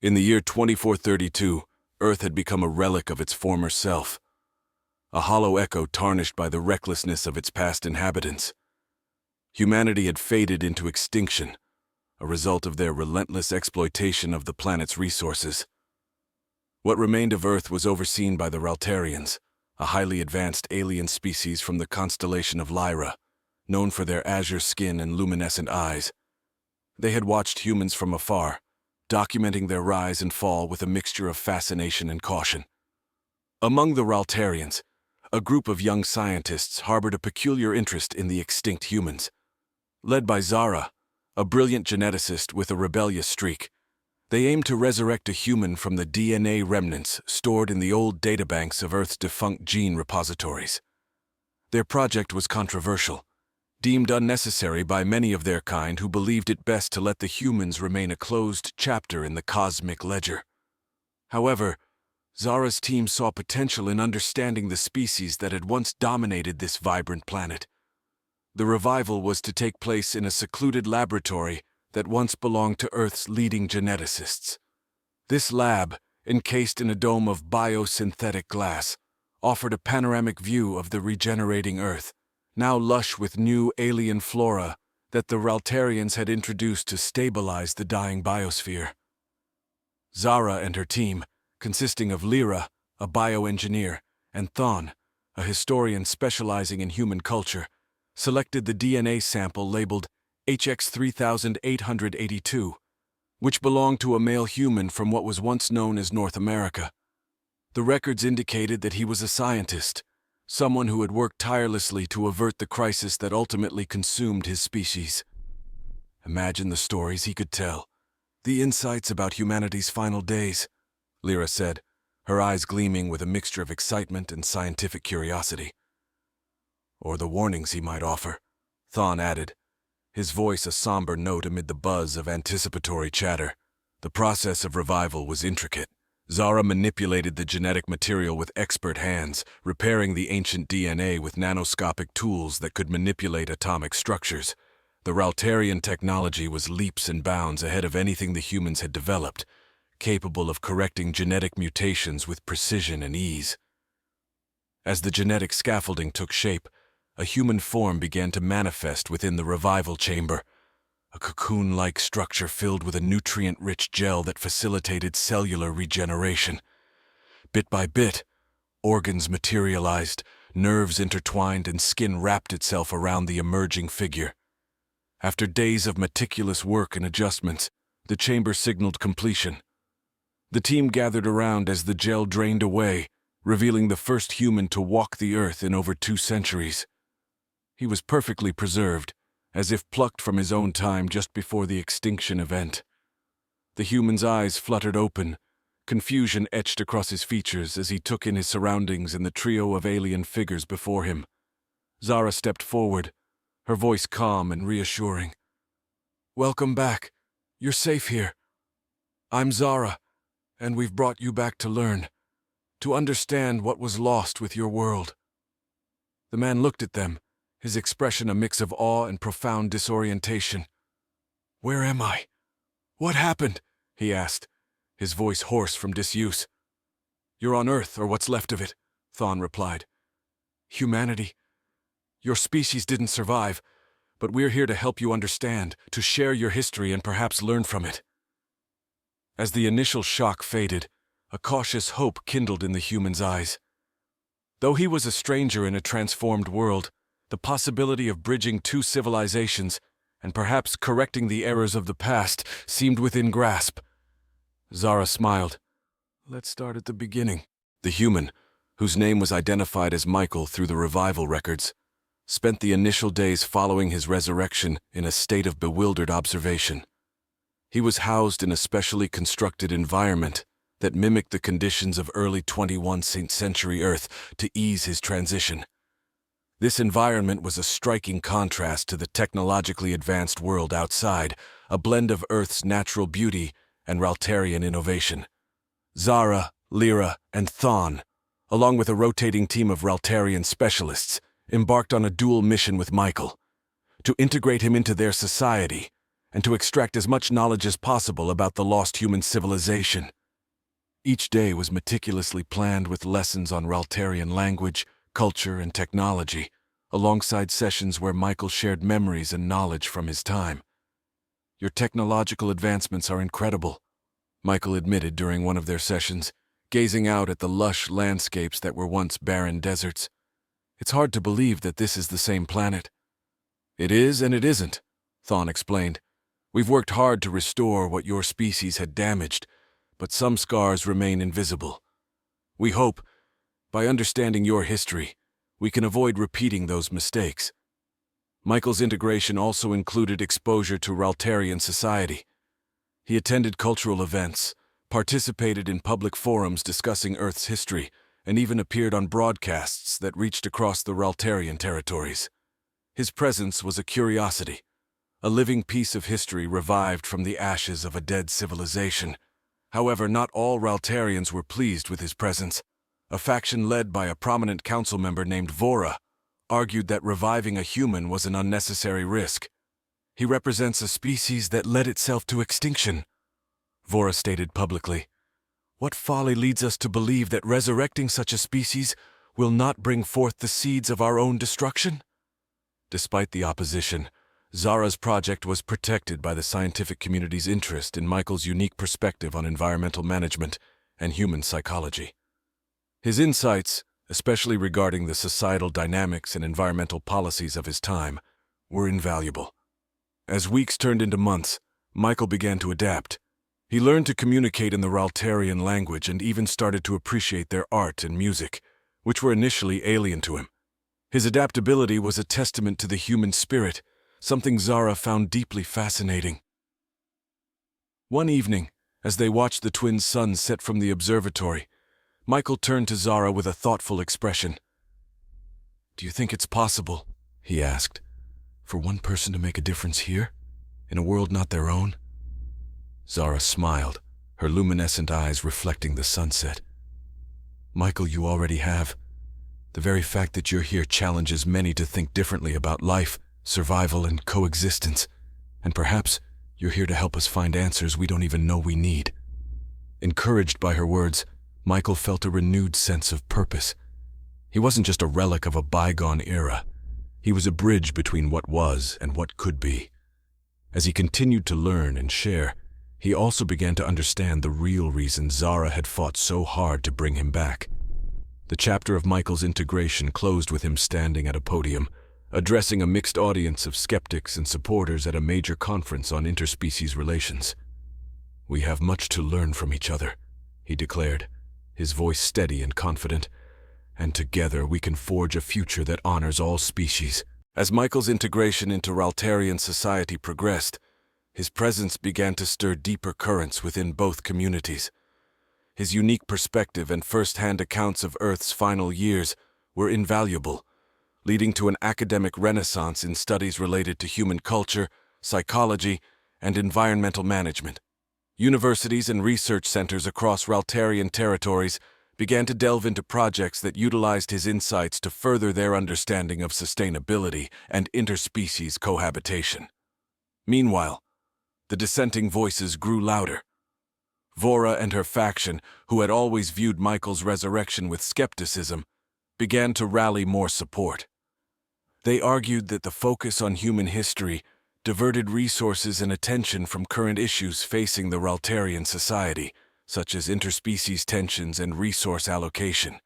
In the year 2432, Earth had become a relic of its former self, a hollow echo tarnished by the recklessness of its past inhabitants. Humanity had faded into extinction, a result of their relentless exploitation of the planet's resources. What remained of Earth was overseen by the Raltarians, a highly advanced alien species from the constellation of Lyra, known for their azure skin and luminescent eyes. They had watched humans from afar, documenting their rise and fall with a mixture of fascination and caution. Among the Raltarians, a group of young scientists harbored a peculiar interest in the extinct humans. Led by Zara, a brilliant geneticist with a rebellious streak, they aimed to resurrect a human from the DNA remnants stored in the old databanks of Earth's defunct gene repositories. Their project was controversial, deemed unnecessary by many of their kind who believed it best to let the humans remain a closed chapter in the cosmic ledger. However, Zara's team saw potential in understanding the species that had once dominated this vibrant planet. The revival was to take place in a secluded laboratory that once belonged to Earth's leading geneticists. This lab, encased in a dome of biosynthetic glass, offered a panoramic view of the regenerating Earth, now lush with new alien flora that the Raltarians had introduced to stabilize the dying biosphere. Zara and her team, consisting of Lyra, a bioengineer, and Thon, a historian specializing in human culture, selected the DNA sample labeled HX3882, which belonged to a male human from what was once known as North America. The records indicated that he was a scientist, someone who had worked tirelessly to avert the crisis that ultimately consumed his species. Imagine the stories he could tell, the insights about humanity's final days, Lyra said, her eyes gleaming with a mixture of excitement and scientific curiosity. Or the warnings he might offer, Thon added, his voice a somber note amid the buzz of anticipatory chatter. The process of revival was intricate. Zara manipulated the genetic material with expert hands, repairing the ancient DNA with nanoscopic tools that could manipulate atomic structures. The Raltarian technology was leaps and bounds ahead of anything the humans had developed, capable of correcting genetic mutations with precision and ease. As the genetic scaffolding took shape, a human form began to manifest within the revival chamber, a cocoon-like structure filled with a nutrient-rich gel that facilitated cellular regeneration. Bit by bit, organs materialized, nerves intertwined, and skin wrapped itself around the emerging figure. After days of meticulous work and adjustments, the chamber signaled completion. The team gathered around as the gel drained away, revealing the first human to walk the Earth in over 2 centuries. He was perfectly preserved, as if plucked from his own time just before the extinction event. The human's eyes fluttered open, confusion etched across his features as he took in his surroundings and the trio of alien figures before him. Zara stepped forward, her voice calm and reassuring. "Welcome back. You're safe here. I'm Zara, and we've brought you back to learn, to understand what was lost with your world." The man looked at them, his expression a mix of awe and profound disorientation. "Where am I? What happened?" he asked, his voice hoarse from disuse. "You're on Earth, or what's left of it," Thon replied. "Humanity. Your species didn't survive, but we're here to help you understand, to share your history and perhaps learn from it." As the initial shock faded, a cautious hope kindled in the human's eyes. Though he was a stranger in a transformed world, the possibility of bridging 2 civilizations and perhaps correcting the errors of the past seemed within grasp. Zara smiled. "Let's start at the beginning." The human, whose name was identified as Michael through the revival records, spent the initial days following his resurrection in a state of bewildered observation. He was housed in a specially constructed environment that mimicked the conditions of early 21st century Earth to ease his transition. This environment was a striking contrast to the technologically advanced world outside, a blend of Earth's natural beauty and Raltarian innovation. Zara, Lyra, and Thon, along with a rotating team of Raltarian specialists, embarked on a dual mission with Michael, to integrate him into their society and to extract as much knowledge as possible about the lost human civilization. Each day was meticulously planned with lessons on Raltarian language, culture, and technology, alongside sessions where Michael shared memories and knowledge from his time. "Your technological advancements are incredible," Michael admitted during one of their sessions, gazing out at the lush landscapes that were once barren deserts. "It's hard to believe that this is the same planet." "It is and it isn't," Thawne explained. "We've worked hard to restore what your species had damaged, but some scars remain invisible. We hope, by understanding your history, we can avoid repeating those mistakes." Michael's integration also included exposure to Raltarian society. He attended cultural events, participated in public forums discussing Earth's history, and even appeared on broadcasts that reached across the Raltarian territories. His presence was a curiosity, a living piece of history revived from the ashes of a dead civilization. However, not all Raltarians were pleased with his presence. A faction led by a prominent council member named Vora argued that reviving a human was an unnecessary risk. "He represents a species that led itself to extinction," Vora stated publicly. "What folly leads us to believe that resurrecting such a species will not bring forth the seeds of our own destruction?" Despite the opposition, Zara's project was protected by the scientific community's interest in Michael's unique perspective on environmental management and human psychology. His insights, especially regarding the societal dynamics and environmental policies of his time, were invaluable. As weeks turned into months, Michael began to adapt. He learned to communicate in the Raltarian language and even started to appreciate their art and music, which were initially alien to him. His adaptability was a testament to the human spirit, something Zara found deeply fascinating. One evening, as they watched the twin suns set from the observatory, Michael turned to Zara with a thoughtful expression. "Do you think it's possible," he asked, "for one person to make a difference here, in a world not their own?" Zara smiled, her luminescent eyes reflecting the sunset. "Michael, you already have. The very fact that you're here challenges many to think differently about life, survival, and coexistence, and perhaps you're here to help us find answers we don't even know we need." Encouraged by her words, Michael felt a renewed sense of purpose. He wasn't just a relic of a bygone era. He was a bridge between what was and what could be. As he continued to learn and share, he also began to understand the real reason Zara had fought so hard to bring him back. The chapter of Michael's integration closed with him standing at a podium, addressing a mixed audience of skeptics and supporters at a major conference on interspecies relations. "We have much to learn from each other," he declared, his voice steady and confident, "and together we can forge a future that honors all species." As Michael's integration into Raltarian society progressed, his presence began to stir deeper currents within both communities. His unique perspective and first-hand accounts of Earth's final years were invaluable, leading to an academic renaissance in studies related to human culture, psychology, and environmental management. Universities and research centers across Raltarian territories began to delve into projects that utilized his insights to further their understanding of sustainability and interspecies cohabitation. Meanwhile, the dissenting voices grew louder. Vora and her faction, who had always viewed Michael's resurrection with skepticism, began to rally more support. They argued that the focus on human history diverted resources and attention from current issues facing the Raltarian society, such as interspecies tensions and resource allocation.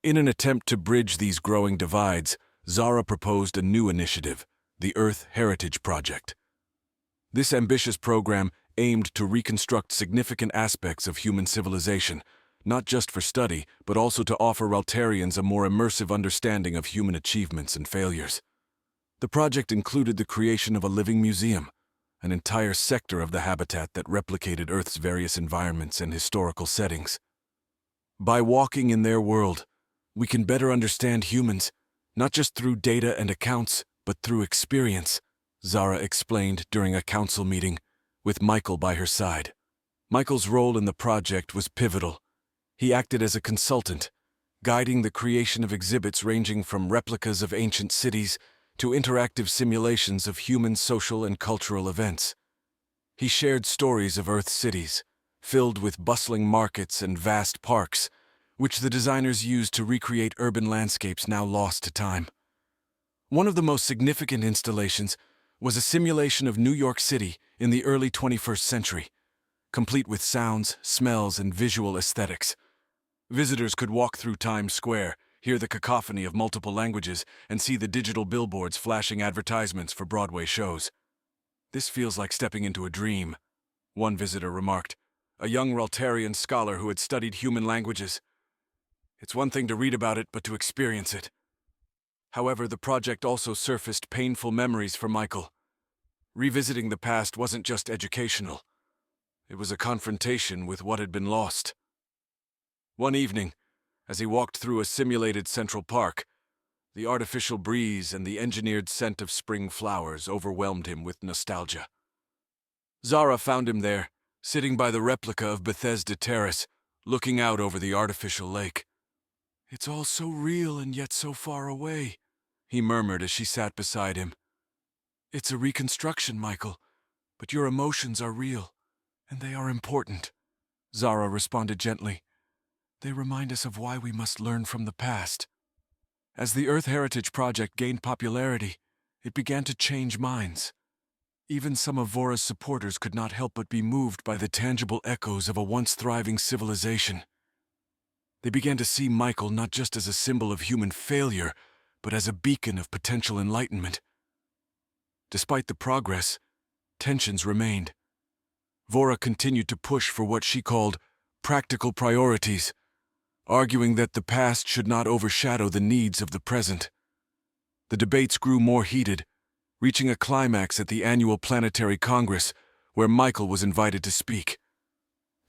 In an attempt to bridge these growing divides, Zara proposed a new initiative, the Earth Heritage Project. This ambitious program aimed to reconstruct significant aspects of human civilization, not just for study, but also to offer Raltarians a more immersive understanding of human achievements and failures. The project included the creation of a living museum, an entire sector of the habitat that replicated Earth's various environments and historical settings. By walking in their world, we can better understand humans, not just through data and accounts, but through experience, Zara explained during a council meeting, with Michael by her side. Michael's role in the project was pivotal. He acted as a consultant, guiding the creation of exhibits ranging from replicas of ancient cities to interactive simulations of human social and cultural events. He shared stories of Earth's cities, filled with bustling markets and vast parks, which the designers used to recreate urban landscapes now lost to time. One of the most significant installations was a simulation of New York City in the early 21st century, complete with sounds, smells, and visual aesthetics. Visitors could walk through Times Square, hear the cacophony of multiple languages, and see the digital billboards flashing advertisements for Broadway shows. "This feels like stepping into a dream," one visitor remarked, a young Raltarian scholar who had studied human languages. "It's one thing to read about it, but to experience it." However, the project also surfaced painful memories for Michael. Revisiting the past wasn't just educational. It was a confrontation with what had been lost. One evening, as he walked through a simulated Central Park, the artificial breeze and the engineered scent of spring flowers overwhelmed him with nostalgia. Zara found him there, sitting by the replica of Bethesda Terrace, looking out over the artificial lake. "It's all so real and yet so far away," he murmured as she sat beside him. "It's a reconstruction, Michael, but your emotions are real, and they are important," Zara responded gently. "They remind us of why we must learn from the past." As the Earth Heritage Project gained popularity, it began to change minds. Even some of Vora's supporters could not help but be moved by the tangible echoes of a once thriving civilization. They began to see Michael not just as a symbol of human failure, but as a beacon of potential enlightenment. Despite the progress, tensions remained. Vora continued to push for what she called practical priorities, arguing that the past should not overshadow the needs of the present. The debates grew more heated, reaching a climax at the annual Planetary Congress, where Michael was invited to speak.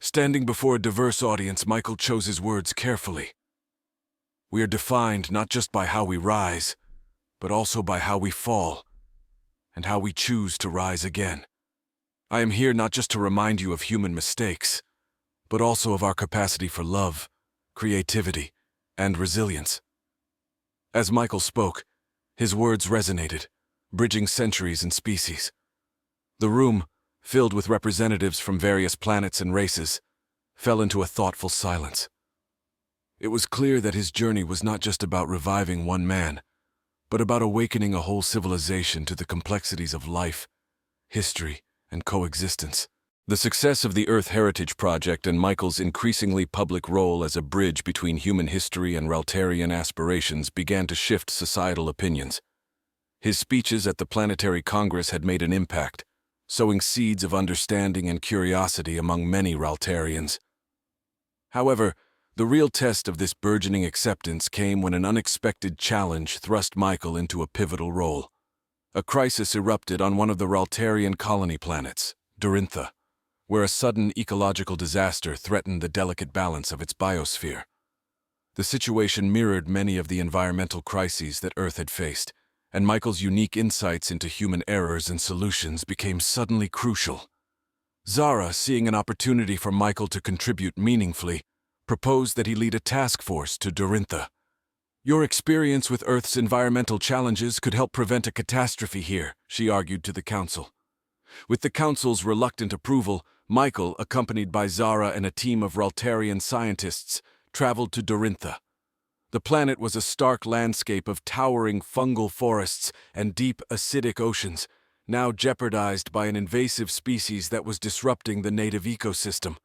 Standing before a diverse audience, Michael chose his words carefully. "We are defined not just by how we rise, but also by how we fall, and how we choose to rise again. I am here not just to remind you of human mistakes, but also of our capacity for love, creativity, and resilience." As Michael spoke, his words resonated, bridging centuries and species. The room, filled with representatives from various planets and races, fell into a thoughtful silence. It was clear that his journey was not just about reviving one man, but about awakening a whole civilization to the complexities of life, history, and coexistence. The success of the Earth Heritage Project and Michael's increasingly public role as a bridge between human history and Raltarian aspirations began to shift societal opinions. His speeches at the Planetary Congress had made an impact, sowing seeds of understanding and curiosity among many Raltarians. However, the real test of this burgeoning acceptance came when an unexpected challenge thrust Michael into a pivotal role. A crisis erupted on one of the Raltarian colony planets, Dorintha, where a sudden ecological disaster threatened the delicate balance of its biosphere. The situation mirrored many of the environmental crises that Earth had faced, and Michael's unique insights into human errors and solutions became suddenly crucial. Zara, seeing an opportunity for Michael to contribute meaningfully, proposed that he lead a task force to Dorintha. "Your experience with Earth's environmental challenges could help prevent a catastrophe here," she argued to the Council. With the Council's reluctant approval, Michael, accompanied by Zara and a team of Raltarian scientists, traveled to Dorintha. The planet was a stark landscape of towering fungal forests and deep, acidic oceans, now jeopardized by an invasive species that was disrupting the native ecosystem.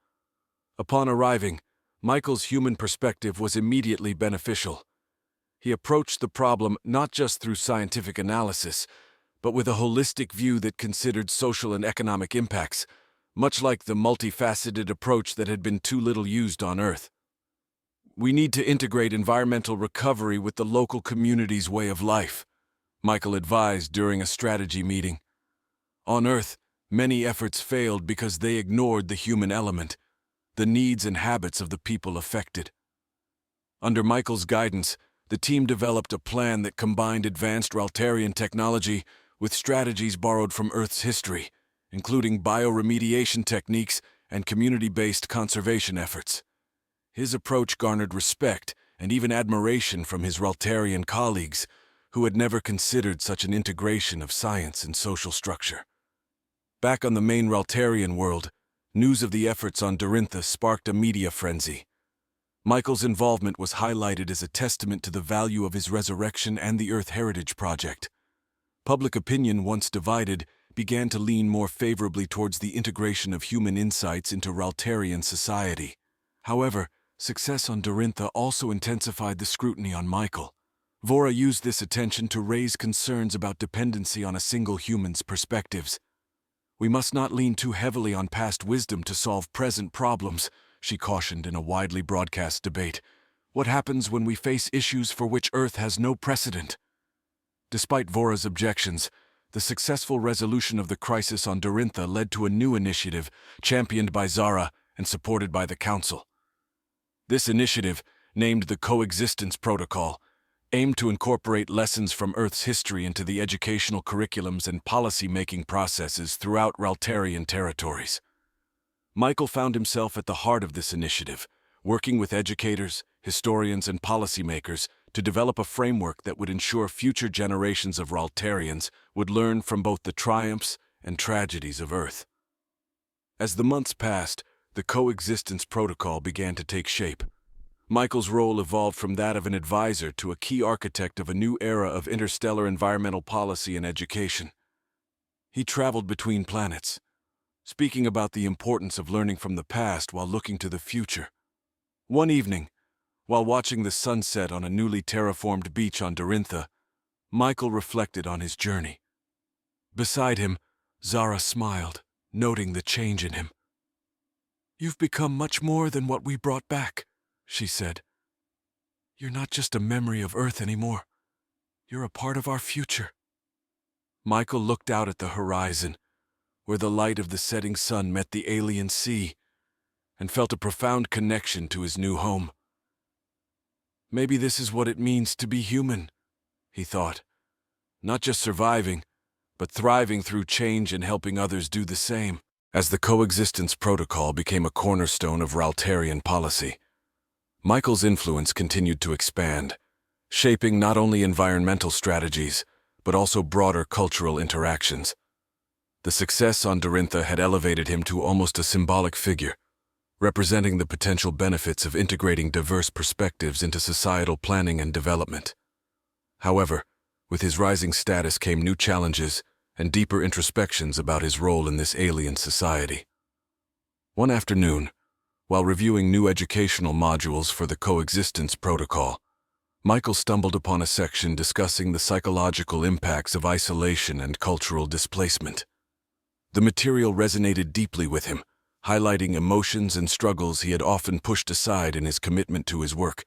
Upon arriving, Michael's human perspective was immediately beneficial. He approached the problem not just through scientific analysis, but with a holistic view that considered social and economic impacts, much like the multifaceted approach that had been too little used on Earth. "We need to integrate environmental recovery with the local community's way of life," Michael advised during a strategy meeting. On Earth, many efforts failed because they ignored the human element, the needs and habits of the people affected. Under Michael's guidance, the team developed a plan that combined advanced Raltarian technology with strategies borrowed from Earth's history, including bioremediation techniques and community-based conservation efforts. His approach garnered respect and even admiration from his Raltarian colleagues, who had never considered such an integration of science and social structure. Back on the main Raltarian world, news of the efforts on Dorintha sparked a media frenzy. Michael's involvement was highlighted as a testament to the value of his resurrection and the Earth Heritage Project. Public opinion, once divided, began to lean more favorably towards the integration of human insights into Raltarian society. However, success on Dorintha also intensified the scrutiny on Michael. Vora used this attention to raise concerns about dependency on a single human's perspectives. "We must not lean too heavily on past wisdom to solve present problems," she cautioned in a widely broadcast debate. "What happens when we face issues for which Earth has no precedent?" Despite Vora's objections, the successful resolution of the crisis on Dorintha led to a new initiative, championed by Zara and supported by the Council. This initiative, named the Coexistence Protocol, aimed to incorporate lessons from Earth's history into the educational curriculums and policy-making processes throughout Raltarian territories. Michael found himself at the heart of this initiative, working with educators, historians, and policymakers to develop a framework that would ensure future generations of Raltarians would learn from both the triumphs and tragedies of Earth. As the months passed, the Coexistence Protocol began to take shape. Michael's role evolved from that of an advisor to a key architect of a new era of interstellar environmental policy and education. He traveled between planets, speaking about the importance of learning from the past while looking to the future. One evening, while watching the sunset on a newly terraformed beach on Dorintha, Michael reflected on his journey. Beside him, Zara smiled, noting the change in him. "You've become much more than what we brought back," she said. "You're not just a memory of Earth anymore. You're a part of our future." Michael looked out at the horizon, where the light of the setting sun met the alien sea, and felt a profound connection to his new home. "Maybe this is what it means to be human," he thought. "Not just surviving, but thriving through change and helping others do the same." As the Coexistence Protocol became a cornerstone of Raltarian policy, Michael's influence continued to expand, shaping not only environmental strategies, but also broader cultural interactions. The success on Dorintha had elevated him to almost a symbolic figure, representing the potential benefits of integrating diverse perspectives into societal planning and development. However, with his rising status came new challenges and deeper introspections about his role in this alien society. One afternoon, while reviewing new educational modules for the Coexistence Protocol, Michael stumbled upon a section discussing the psychological impacts of isolation and cultural displacement. The material resonated deeply with him, highlighting emotions and struggles he had often pushed aside in his commitment to his work.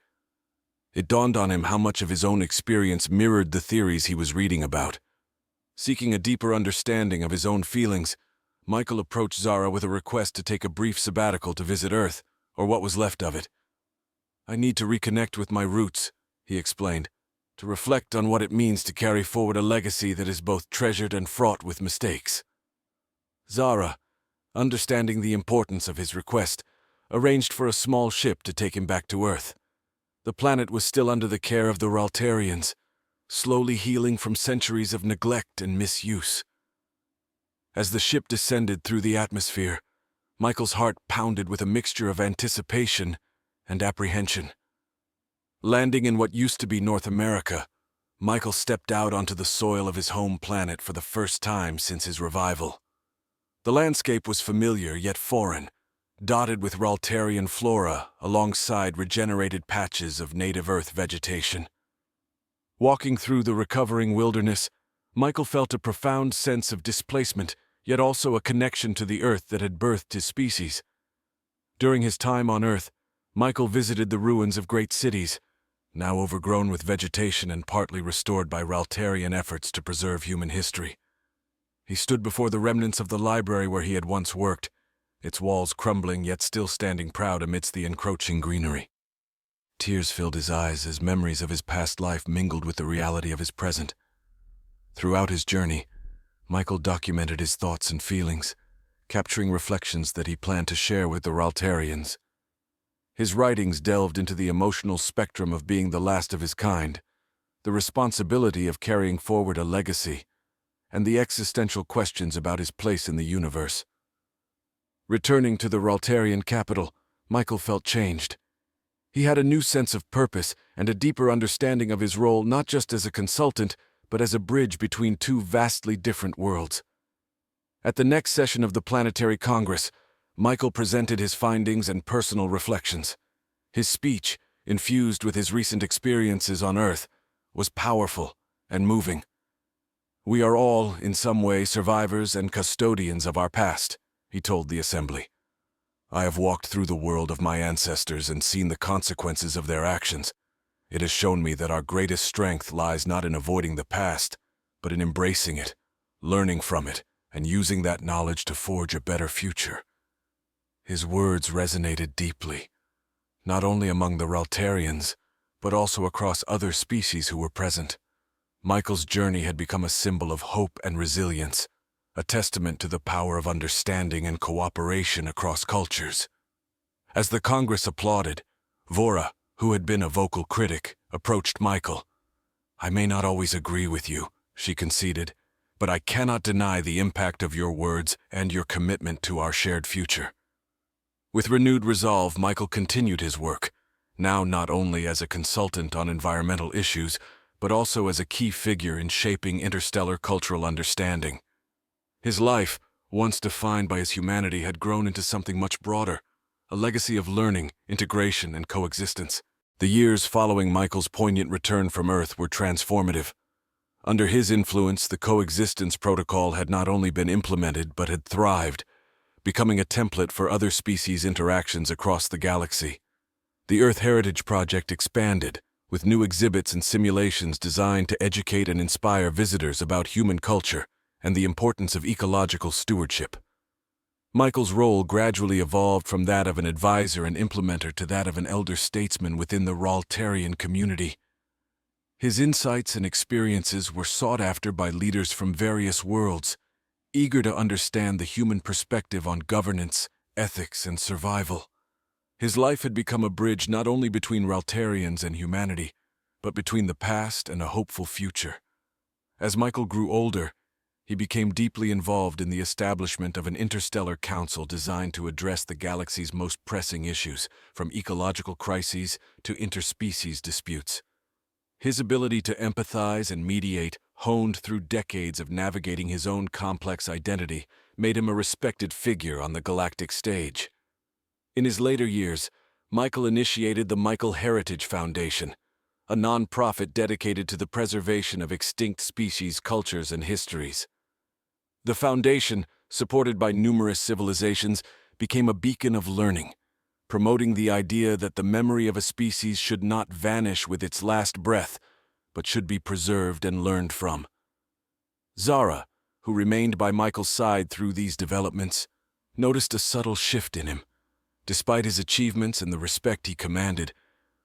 It dawned on him how much of his own experience mirrored the theories he was reading about. Seeking a deeper understanding of his own feelings, Michael approached Zara with a request to take a brief sabbatical to visit Earth, or what was left of it. "I need to reconnect with my roots," he explained, "to reflect on what it means to carry forward a legacy that is both treasured and fraught with mistakes." Zara, understanding the importance of his request, arranged for a small ship to take him back to Earth. The planet was still under the care of the Raltarians, slowly healing from centuries of neglect and misuse. As the ship descended through the atmosphere, Michael's heart pounded with a mixture of anticipation and apprehension. Landing in what used to be North America, Michael stepped out onto the soil of his home planet for the first time since his revival. The landscape was familiar yet foreign, dotted with Raltarian flora alongside regenerated patches of native Earth vegetation. Walking through the recovering wilderness, Michael felt a profound sense of displacement, yet also a connection to the Earth that had birthed his species. During his time on Earth, Michael visited the ruins of great cities, now overgrown with vegetation and partly restored by Raltarian efforts to preserve human history. He stood before the remnants of the library where he had once worked, its walls crumbling yet still standing proud amidst the encroaching greenery. Tears filled his eyes as memories of his past life mingled with the reality of his present. Throughout his journey, Michael documented his thoughts and feelings, capturing reflections that he planned to share with the Raltarians. His writings delved into the emotional spectrum of being the last of his kind, the responsibility of carrying forward a legacy, and the existential questions about his place in the universe. Returning to the Raltarian capital, Michael felt changed. He had a new sense of purpose and a deeper understanding of his role not just as a consultant, but as a bridge between two vastly different worlds. At the next session of the Planetary Congress, Michael presented his findings and personal reflections. His speech, infused with his recent experiences on Earth, was powerful and moving. "We are all, in some way, survivors and custodians of our past," he told the assembly. "I have walked through the world of my ancestors and seen the consequences of their actions. It has shown me that our greatest strength lies not in avoiding the past, but in embracing it, learning from it, and using that knowledge to forge a better future." His words resonated deeply, not only among the Raltarians, but also across other species who were present. Michael's journey had become a symbol of hope and resilience, a testament to the power of understanding and cooperation across cultures. As the Congress applauded, Vora, who had been a vocal critic, approached Michael. "I may not always agree with you," she conceded, "but I cannot deny the impact of your words and your commitment to our shared future." With renewed resolve, Michael continued his work, now not only as a consultant on environmental issues, but also as a key figure in shaping interstellar cultural understanding. His life, once defined by his humanity, had grown into something much broader, a legacy of learning, integration, and coexistence. The years following Michael's poignant return from Earth were transformative. Under his influence, the coexistence protocol had not only been implemented but had thrived, becoming a template for other species' interactions across the galaxy. The Earth Heritage Project expanded, with new exhibits and simulations designed to educate and inspire visitors about human culture and the importance of ecological stewardship. Michael's role gradually evolved from that of an advisor and implementer to that of an elder statesman within the Raltarian community. His insights and experiences were sought after by leaders from various worlds, eager to understand the human perspective on governance, ethics, and survival. His life had become a bridge not only between Raltarians and humanity, but between the past and a hopeful future. As Michael grew older, he became deeply involved in the establishment of an interstellar council designed to address the galaxy's most pressing issues, from ecological crises to interspecies disputes. His ability to empathize and mediate, honed through decades of navigating his own complex identity, made him a respected figure on the galactic stage. In his later years, Michael initiated the Michael Heritage Foundation, a non-profit dedicated to the preservation of extinct species, cultures, and histories. The foundation, supported by numerous civilizations, became a beacon of learning, promoting the idea that the memory of a species should not vanish with its last breath, but should be preserved and learned from. Zara, who remained by Michael's side through these developments, noticed a subtle shift in him. Despite his achievements and the respect he commanded,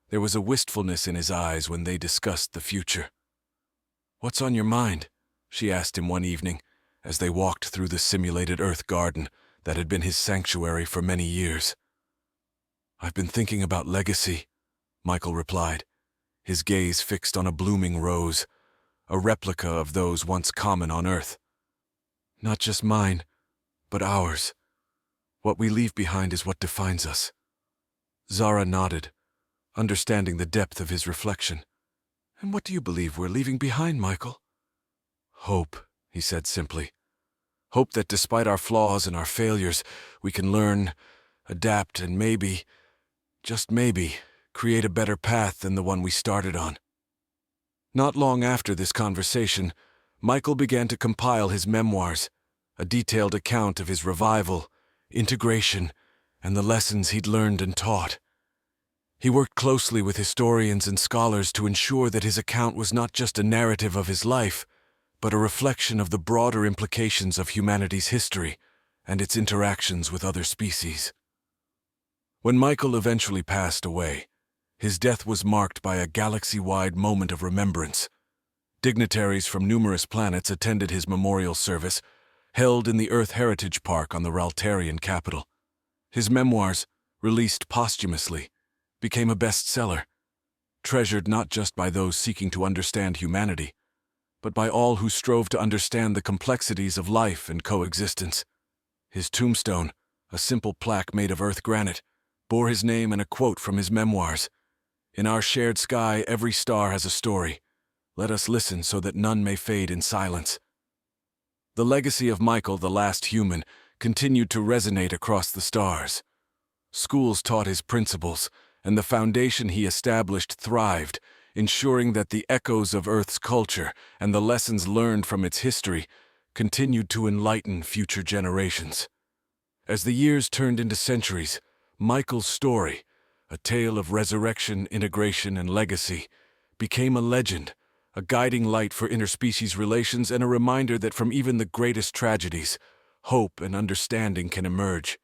there was a wistfulness in his eyes when they discussed the future. "What's on your mind?" she asked him one evening, as they walked through the simulated Earth garden that had been his sanctuary for many years. "I've been thinking about legacy," Michael replied, his gaze fixed on a blooming rose, a replica of those once common on Earth. "Not just mine, but ours. What we leave behind is what defines us." Zara nodded, understanding the depth of his reflection. "And what do you believe we're leaving behind, Michael?" "Hope," he said simply. "Hope that despite our flaws and our failures, we can learn, adapt, and maybe, just maybe, create a better path than the one we started on." Not long after this conversation, Michael began to compile his memoirs, a detailed account of his revival, integration, and the lessons he'd learned and taught. He worked closely with historians and scholars to ensure that his account was not just a narrative of his life, but a reflection of the broader implications of humanity's history and its interactions with other species. When Michael eventually passed away, his death was marked by a galaxy-wide moment of remembrance. Dignitaries from numerous planets attended his memorial service, held in the Earth Heritage Park on the Raltarian capital. His memoirs, released posthumously, became a bestseller, treasured not just by those seeking to understand humanity, but by all who strove to understand the complexities of life and coexistence. His tombstone, a simple plaque made of earth granite, bore his name and a quote from his memoirs. "In our shared sky, every star has a story. Let us listen so that none may fade in silence." The legacy of Michael, the last human, continued to resonate across the stars. Schools taught his principles, and the foundation he established thrived, ensuring that the echoes of Earth's culture and the lessons learned from its history continued to enlighten future generations. As the years turned into centuries, Michael's story, a tale of resurrection, integration, and legacy, became a legend, a guiding light for interspecies relations and a reminder that from even the greatest tragedies, hope and understanding can emerge.